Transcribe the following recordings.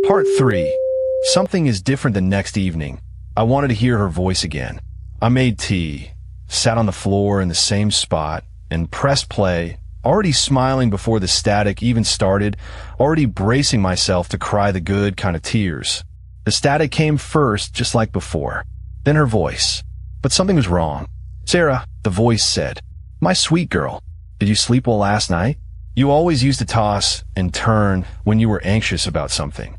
Part 3. Something is different the next evening. I wanted to hear her voice again. I made tea, sat on the floor in the same spot, and pressed play, already smiling before the static even started, already bracing myself to cry the good kind of tears. The static came first, just like before. Then her voice. But something was wrong. "Sarah," the voice said. "My sweet girl, did you sleep well last night? You always used to toss and turn when you were anxious about something."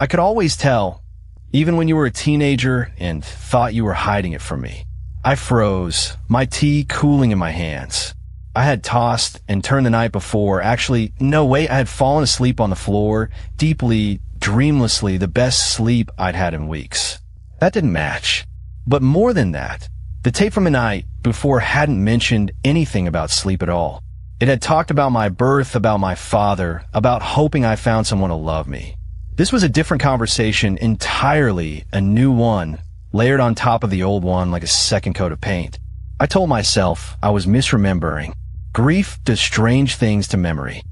I could always tell, even when you were a teenager and thought you were hiding it from me. I froze, my tea cooling in my hands. I had tossed and turned the night before. Actually, no, wait, I had fallen asleep on the floor, deeply, dreamlessly, the best sleep I'd had in weeks. That didn't match. But more than that, the tape from the night before hadn't mentioned anything about sleep at all. It had talked about my birth, about my father, about hoping I found someone to love me. This was a different conversation, entirely a new one, layered on top of the old one like a second coat of paint. I told myself I was misremembering. Grief does strange things to memory.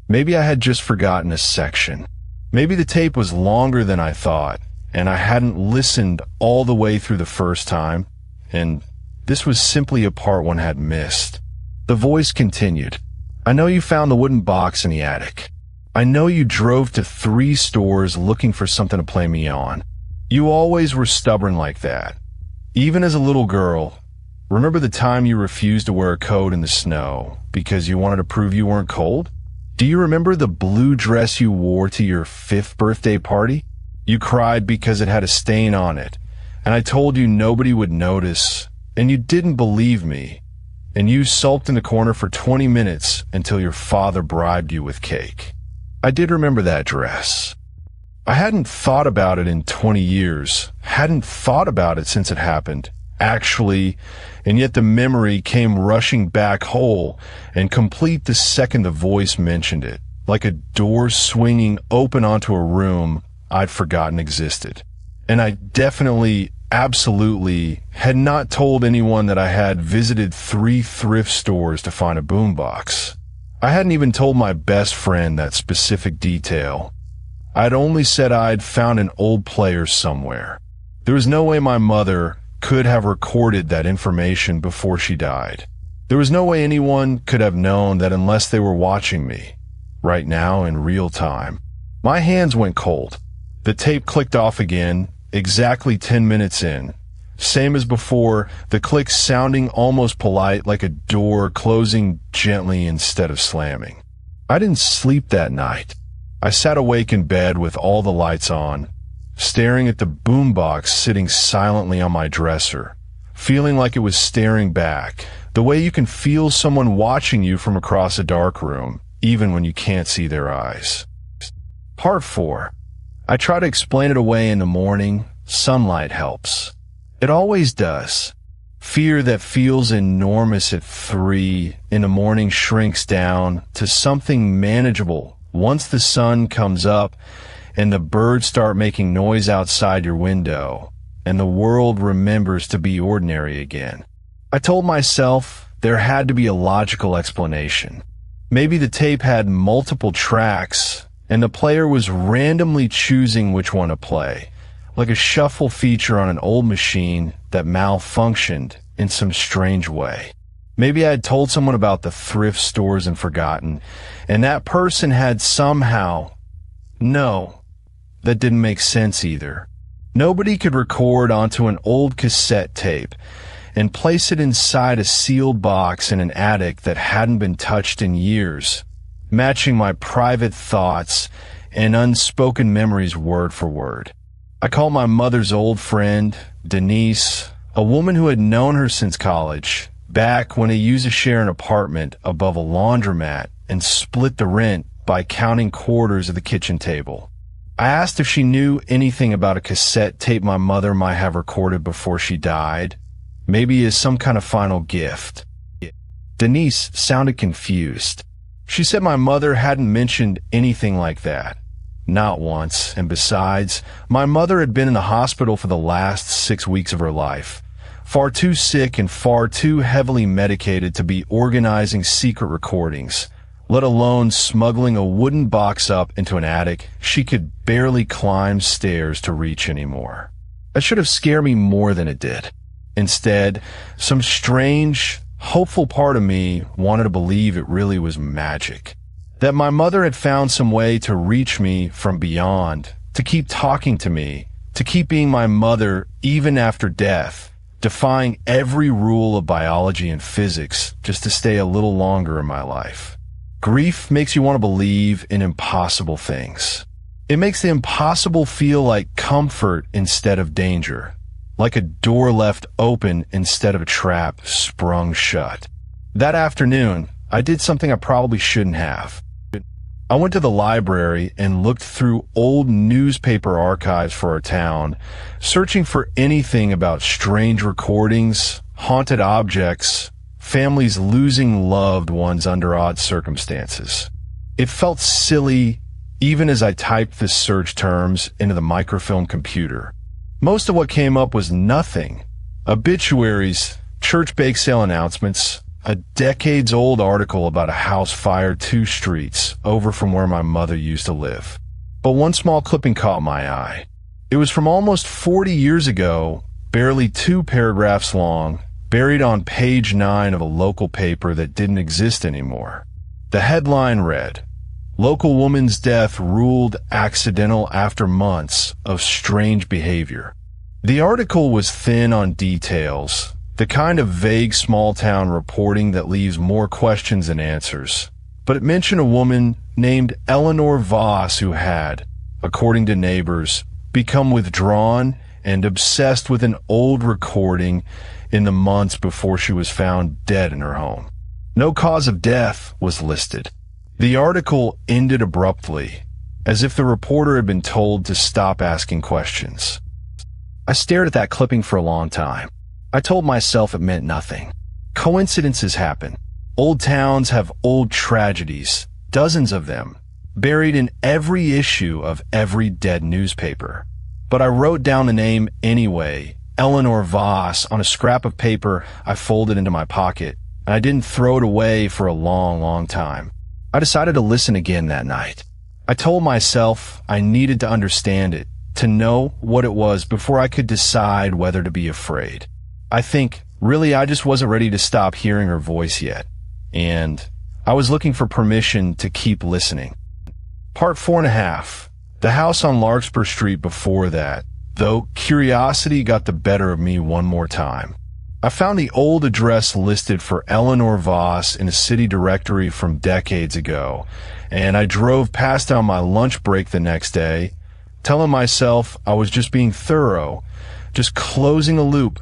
Maybe I had just forgotten a section. Maybe the tape was longer than I thought, and I hadn't listened all the way through the first time, and this was simply a part one had missed. The voice continued. "I know you found the wooden box in the attic. I know you drove to 3 stores looking for something to play me on. You always were stubborn like that. Even as a little girl, remember the time you refused to wear a coat in the snow because you wanted to prove you weren't cold? Do you remember the blue dress you wore to your 5th birthday party? You cried because it had a stain on it, and I told you nobody would notice, and you didn't believe me, and you sulked in the corner for 20 minutes until your father bribed you with cake. I did remember that dress. I hadn't thought about it in 20 years, hadn't thought about it since it happened, actually, and yet the memory came rushing back whole and complete the second the voice mentioned it, like a door swinging open onto a room I'd forgotten existed. And I definitely, absolutely, had not told anyone that I had visited 3 thrift stores to find a boombox. I hadn't even told my best friend that specific detail. I'd only said I'd found an old player somewhere. There was no way my mother could have recorded that information before she died. There was no way anyone could have known that unless they were watching me, right now in real time. My hands went cold. The tape clicked off again, exactly 10 minutes in. Same as before, the click sounding almost polite, like a door closing gently instead of slamming. I didn't sleep that night. I sat awake in bed with all the lights on, staring at the boombox sitting silently on my dresser, feeling like it was staring back, the way you can feel someone watching you from across a dark room, even when you can't see their eyes. Part 4. I try to explain it away in the morning. Sunlight helps. It always does. Fear that feels enormous at 3 in the morning shrinks down to something manageable once the sun comes up and the birds start making noise outside your window and the world remembers to be ordinary again. I told myself there had to be a logical explanation. Maybe the tape had multiple tracks and the player was randomly choosing which one to play, like a shuffle feature on an old machine that malfunctioned in some strange way. Maybe I had told someone about the thrift stores and forgotten, and that person had somehow... No, that didn't make sense either. Nobody could record onto an old cassette tape and place it inside a sealed box in an attic that hadn't been touched in years, matching my private thoughts and unspoken memories word for word. I called my mother's old friend, Denise, a woman who had known her since college, back when they used to share an apartment above a laundromat and split the rent by counting quarters of the kitchen table. I asked if she knew anything about a cassette tape my mother might have recorded before she died, maybe as some kind of final gift. Denise sounded confused. She said my mother hadn't mentioned anything like that. Not once, and besides, my mother had been in the hospital for the last 6 weeks of her life, far too sick and far too heavily medicated to be organizing secret recordings, let alone smuggling a wooden box up into an attic she could barely climb stairs to reach anymore. That should have scared me more than it did. Instead, some strange, hopeful part of me wanted to believe it really was magic. That my mother had found some way to reach me from beyond, to keep talking to me, to keep being my mother even after death, defying every rule of biology and physics just to stay a little longer in my life. Grief makes you want to believe in impossible things. It makes the impossible feel like comfort instead of danger, like a door left open instead of a trap sprung shut. That afternoon, I did something I probably shouldn't have. I went to the library and looked through old newspaper archives for our town, searching for anything about strange recordings, haunted objects, families losing loved ones under odd circumstances. It felt silly even as I typed the search terms into the microfilm computer. Most of what came up was nothing. Obituaries, church bake sale announcements, a decades-old article about a house fire 2 streets over from where my mother used to live. But one small clipping caught my eye. It was from almost 40 years ago, barely 2 paragraphs long, buried on page 9 of a local paper that didn't exist anymore. The headline read, "Local woman's death ruled accidental after months of strange behavior." The article was thin on details, the kind of vague small-town reporting that leaves more questions than answers. But it mentioned a woman named Eleanor Voss who had, according to neighbors, become withdrawn and obsessed with an old recording in the months before she was found dead in her home. No cause of death was listed. The article ended abruptly, as if the reporter had been told to stop asking questions. I stared at that clipping for a long time. I told myself it meant nothing. Coincidences happen. Old towns have old tragedies, dozens of them, buried in every issue of every dead newspaper. But I wrote down the name anyway, Eleanor Voss, on a scrap of paper I folded into my pocket, and I didn't throw it away for a long, long time. I decided to listen again that night. I told myself I needed to understand it, to know what it was before I could decide whether to be afraid. I think, really, I just wasn't ready to stop hearing her voice yet, and I was looking for permission to keep listening. Part 4.5. The house on Larkspur Street before that, though curiosity got the better of me one more time. I found the old address listed for Eleanor Voss in a city directory from decades ago, and I drove past on my lunch break the next day, telling myself I was just being thorough, just closing a loop.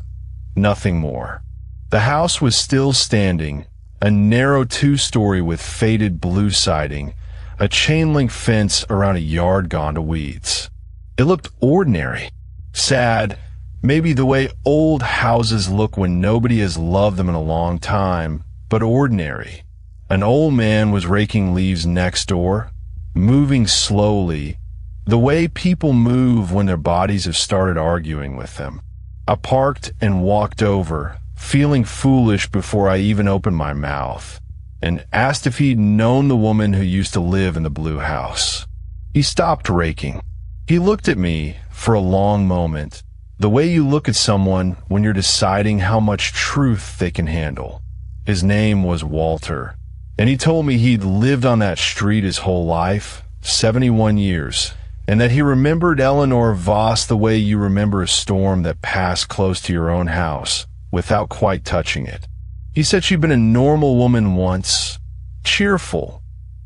Nothing more. The house was still standing, a narrow 2-story with faded blue siding, a chain-link fence around a yard gone to weeds. It looked ordinary, sad, maybe the way old houses look when nobody has loved them in a long time, but ordinary. An old man was raking leaves next door, moving slowly, the way people move when their bodies have started arguing with them. I parked and walked over, feeling foolish before I even opened my mouth, and asked if he'd known the woman who used to live in the blue house. He stopped raking. He looked at me for a long moment, the way you look at someone when you're deciding how much truth they can handle. His name was Walter, and he told me he'd lived on that street his whole life, 71 years, and that he remembered Eleanor Voss the way you remember a storm that passed close to your own house without quite touching it. He said she'd been a normal woman once, cheerful,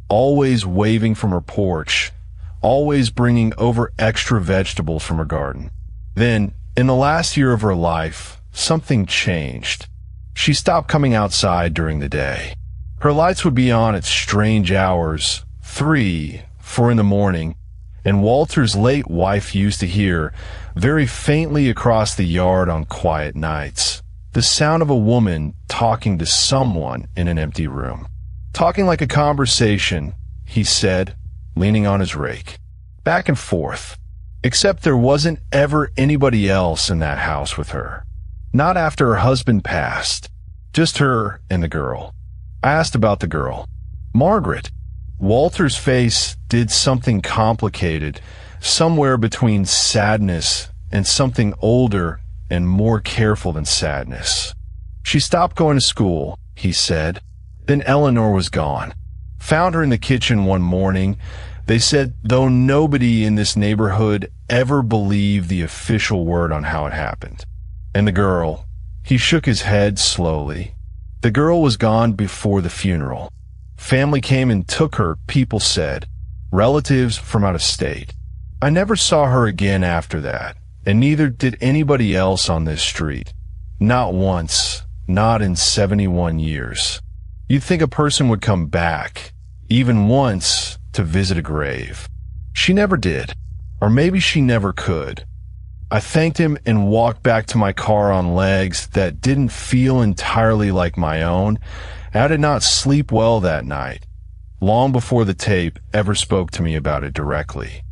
always waving from her porch, always bringing over extra vegetables from her garden. Then, in the last year of her life, something changed. She stopped coming outside during the day. Her lights would be on at strange hours, 3, 4 in the morning, and Walter's late wife used to hear, very faintly across the yard on quiet nights, the sound of a woman talking to someone in an empty room. Talking like a conversation, he said, leaning on his rake. Back and forth. Except there wasn't ever anybody else in that house with her. Not after her husband passed. Just her and the girl. I asked about the girl. Margaret. Walter's face did something complicated, somewhere between sadness and something older and more careful than sadness. She stopped going to school, he said. Then Eleanor was gone. Found her in the kitchen one morning. They said, though nobody in this neighborhood ever believed the official word on how it happened. And the girl, he shook his head slowly. The girl was gone before the funeral. Family came and took her, people said. Relatives from out of state. I never saw her again after that, and neither did anybody else on this street. Not once, not in 71 years. You'd think a person would come back, even once, to visit a grave. She never did, or maybe she never could. I thanked him and walked back to my car on legs that didn't feel entirely like my own. I did not sleep well that night, long before the tape ever spoke to me about it directly.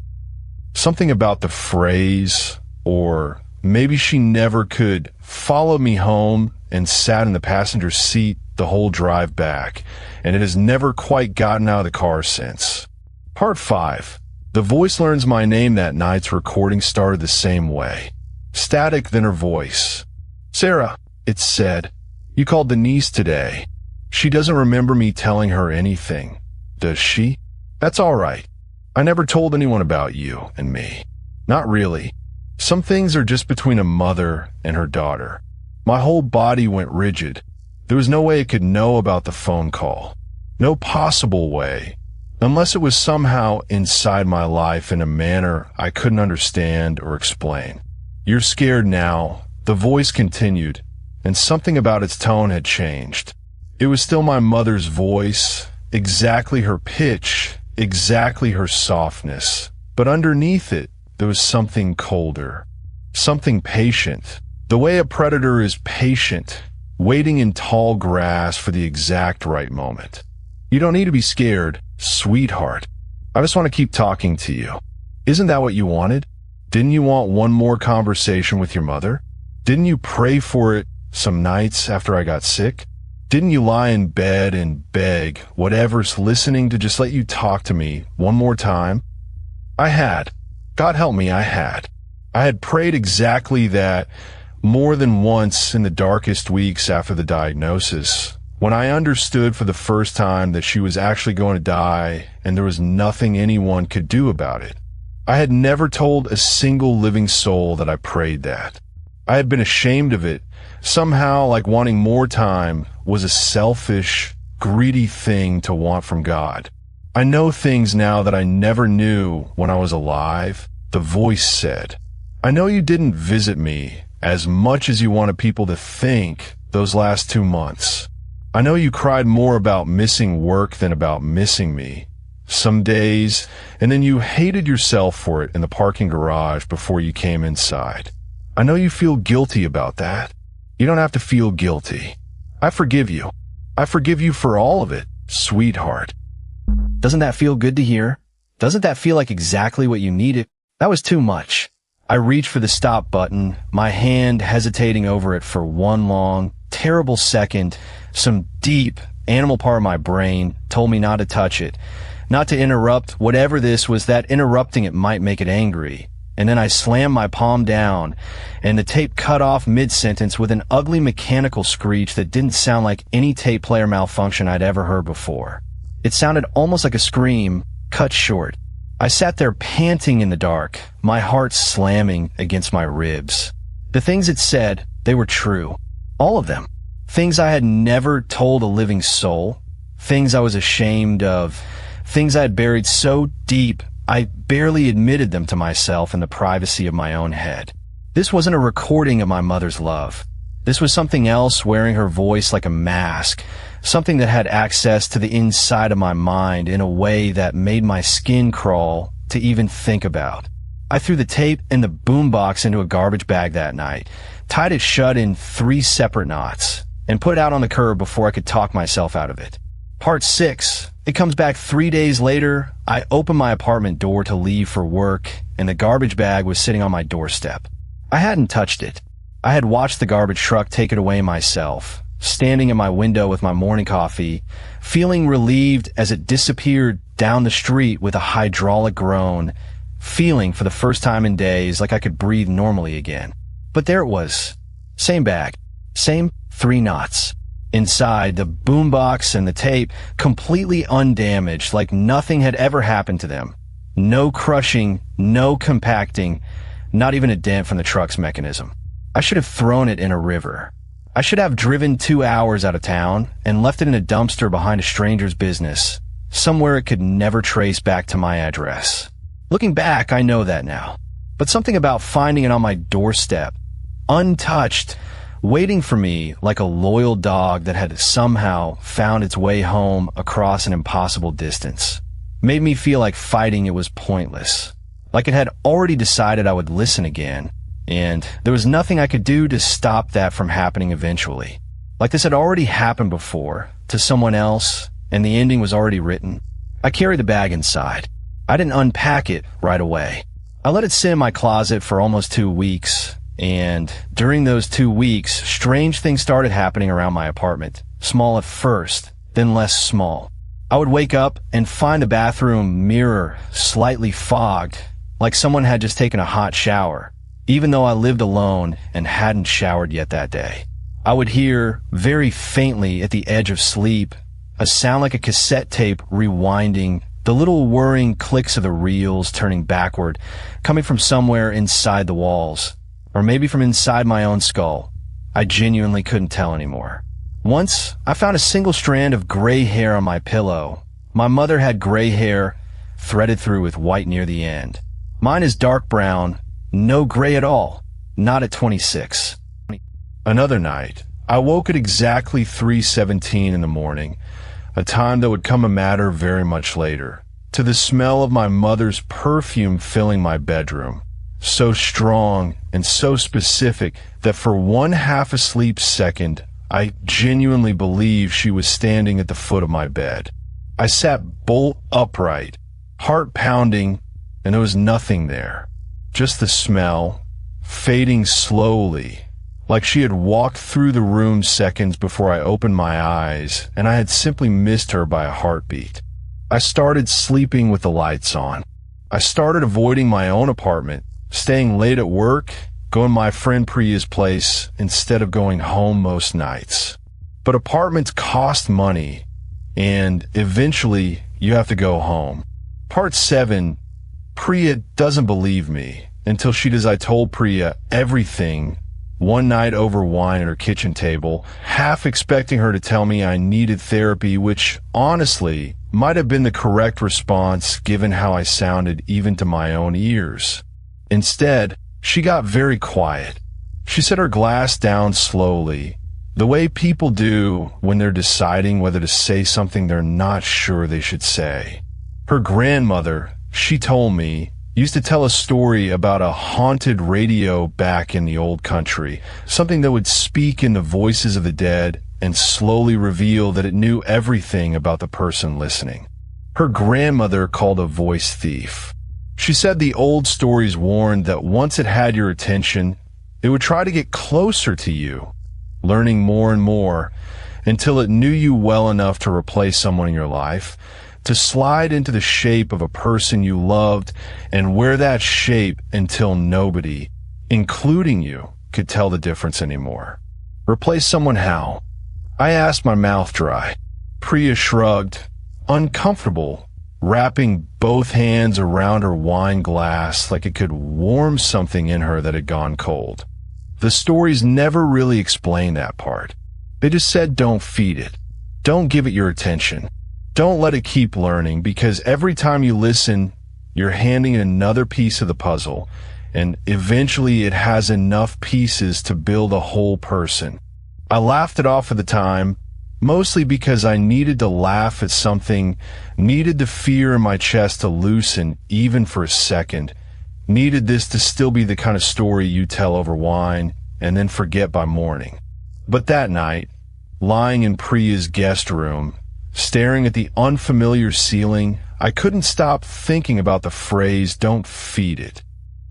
Something about the phrase, or maybe she never could, followed me home and sat in the passenger seat the whole drive back, and it has never quite gotten out of the car since. Part 5. The voice learns my name that night's recording started the same way. Static, then her voice. Sarah, it said, you called Denise today. She doesn't remember me telling her anything, does she? That's all right. I never told anyone about you and me. Not really. Some things are just between a mother and her daughter. My whole body went rigid. There was no way it could know about the phone call. No possible way. Unless it was somehow inside my life in a manner I couldn't understand or explain. You're scared now, the voice continued, and something about its tone had changed. It was still my mother's voice, exactly her pitch, exactly her softness, but underneath it, there was something colder, something patient, the way a predator is patient, waiting in tall grass for the exact right moment. You don't need to be scared, sweetheart. I just want to keep talking to you. Isn't that what you wanted? Didn't you want one more conversation with your mother? Didn't you pray for it some nights after I got sick? Didn't you lie in bed and beg whatever's listening to just let you talk to me one more time? I had. God help me, I had. I had prayed exactly that more than once in the darkest weeks after the diagnosis, when I understood for the first time that she was actually going to die and there was nothing anyone could do about it. I had never told a single living soul that I prayed that. I had been ashamed of it, somehow like wanting more time was a selfish, greedy thing to want from God. I know things now that I never knew when I was alive, the voice said. I know you didn't visit me as much as you wanted people to think those last 2 months. I know you cried more about missing work than about missing me. Some days, and then you hated yourself for it in the parking garage before you came inside. I know you feel guilty about that. You don't have to feel guilty. I forgive you. I forgive you for all of it, sweetheart. Doesn't that feel good to hear? Doesn't that feel like exactly what you needed? That was too much. I reached for the stop button, my hand hesitating over it for one long, terrible second. Some deep, animal part of my brain told me not to touch it, not to interrupt whatever this was, that interrupting it might make it angry. And then I slammed my palm down, and the tape cut off mid-sentence with an ugly mechanical screech that didn't sound like any tape player malfunction I'd ever heard before. It sounded almost like a scream, cut short. I sat there panting in the dark, my heart slamming against my ribs. The things it said, they were true. All of them. Things I had never told a living soul. Things I was ashamed of. Things I had buried so deep, I barely admitted them to myself in the privacy of my own head. This wasn't a recording of my mother's love. This was something else wearing her voice like a mask, something that had access to the inside of my mind in a way that made my skin crawl to even think about. I threw the tape and the boombox into a garbage bag that night, tied it shut in 3 separate knots, and put it out on the curb before I could talk myself out of it. Part 6. It comes back 3 days later. I open my apartment door to leave for work, and the garbage bag was sitting on my doorstep. I hadn't touched it. I had watched the garbage truck take it away myself, standing in my window with my morning coffee, feeling relieved as it disappeared down the street with a hydraulic groan, feeling for the first time in days like I could breathe normally again. But there it was. Same bag. Same 3 knots. Inside, the boombox and the tape completely undamaged, like nothing had ever happened to them. No crushing, no compacting, not even a dent from the truck's mechanism. I should have thrown it in a river. I should have driven 2 hours out of town and left it in a dumpster behind a stranger's business, somewhere it could never trace back to my address. Looking back, I know that now. But something about finding it on my doorstep, untouched, waiting for me like a loyal dog that had somehow found its way home across an impossible distance, made me feel like fighting it was pointless, like it had already decided I would listen again, and there was nothing I could do to stop that from happening eventually. Like this had already happened before, to someone else, and the ending was already written. I carried the bag inside. I didn't unpack it right away. I let it sit in my closet for almost 2 weeks, and during those 2 weeks, strange things started happening around my apartment. Small at first, then less small. I would wake up and find the bathroom mirror slightly fogged, like someone had just taken a hot shower, even though I lived alone and hadn't showered yet that day. I would hear, very faintly at the edge of sleep, a sound like a cassette tape rewinding, the little whirring clicks of the reels turning backward, coming from somewhere inside the walls, or maybe from inside my own skull. I genuinely couldn't tell anymore. Once, I found a single strand of gray hair on my pillow. My mother had gray hair, threaded through with white near the end. Mine is dark brown, no gray at all, not at 26. Another night, I woke at exactly 3:17 in the morning, a time that would come a matter very much later, to the smell of my mother's perfume filling my bedroom, so strong and so specific that for one half-asleep second, I genuinely believed she was standing at the foot of my bed. I sat bolt upright, heart pounding, and there was nothing there. Just the smell, fading slowly, like she had walked through the room seconds before I opened my eyes, and I had simply missed her by a heartbeat. I started sleeping with the lights on. I started avoiding my own apartment, staying late at work, going to my friend Priya's place instead of going home most nights. But apartments cost money, and eventually you have to go home. Part 7, Priya doesn't believe me until she does. I told Priya everything one night over wine at her kitchen table, half expecting her to tell me I needed therapy, which honestly might have been the correct response given how I sounded even to my own ears. Instead, she got very quiet. She set her glass down slowly, the way people do when they're deciding whether to say something they're not sure they should say. Her grandmother, she told me, used to tell a story about a haunted radio back in the old country, something that would speak in the voices of the dead and slowly reveal that it knew everything about the person listening. Her grandmother called a voice thief. She said the old stories warned that once it had your attention, it would try to get closer to you, learning more and more, until it knew you well enough to replace someone in your life, to slide into the shape of a person you loved and wear that shape until nobody, including you, could tell the difference anymore. Replace someone how? I asked, my mouth dry. Priya shrugged, uncomfortable, wrapping both hands around her wine glass like it could warm something in her that had gone cold. The stories never really explained that part. They just said don't feed it. Don't give it your attention. Don't let it keep learning, because every time you listen, you're handing it another piece of the puzzle, and eventually it has enough pieces to build a whole person. I laughed it off at the time, mostly because I needed to laugh at something, needed the fear in my chest to loosen even for a second, needed this to still be the kind of story you tell over wine and then forget by morning. But that night, lying in Priya's guest room, staring at the unfamiliar ceiling, I couldn't stop thinking about the phrase, don't feed it.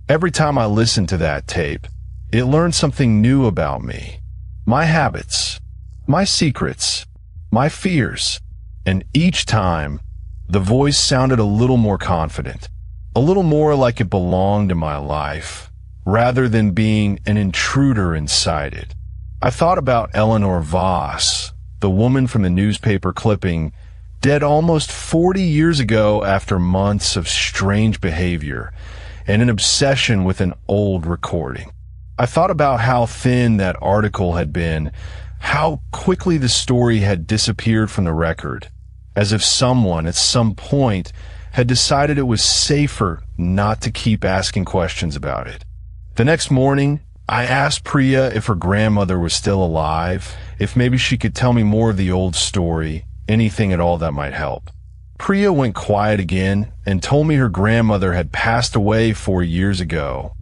Every time I listened to that tape, it learned something new about me, my habits, my secrets, my fears, and each time, The voice sounded a little more confident, a little more like it belonged in my life, rather than being an intruder inside it. I thought about Eleanor Voss, the woman from the newspaper clipping, dead almost 40 years ago after months of strange behavior and an obsession with an old recording. I thought about how thin that article had been, how quickly the story had disappeared from the record, as if someone at some point had decided it was safer not to keep asking questions about it. The next morning, I asked Priya if her grandmother was still alive, if maybe she could tell me more of the old story, anything at all that might help. Priya went quiet again and told me her grandmother had passed away 4 years ago.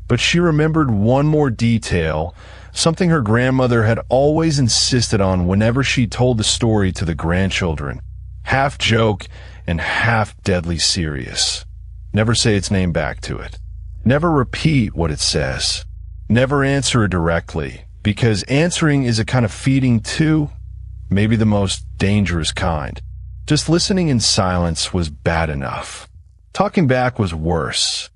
But she remembered one more detail, something her grandmother had always insisted on whenever she told the story to the grandchildren. Half joke and half deadly serious. Never say its name back to it. Never repeat what it says. Never answer it directly, because answering is a kind of feeding too, maybe the most dangerous kind. Just listening in silence was bad enough. Talking back was worse.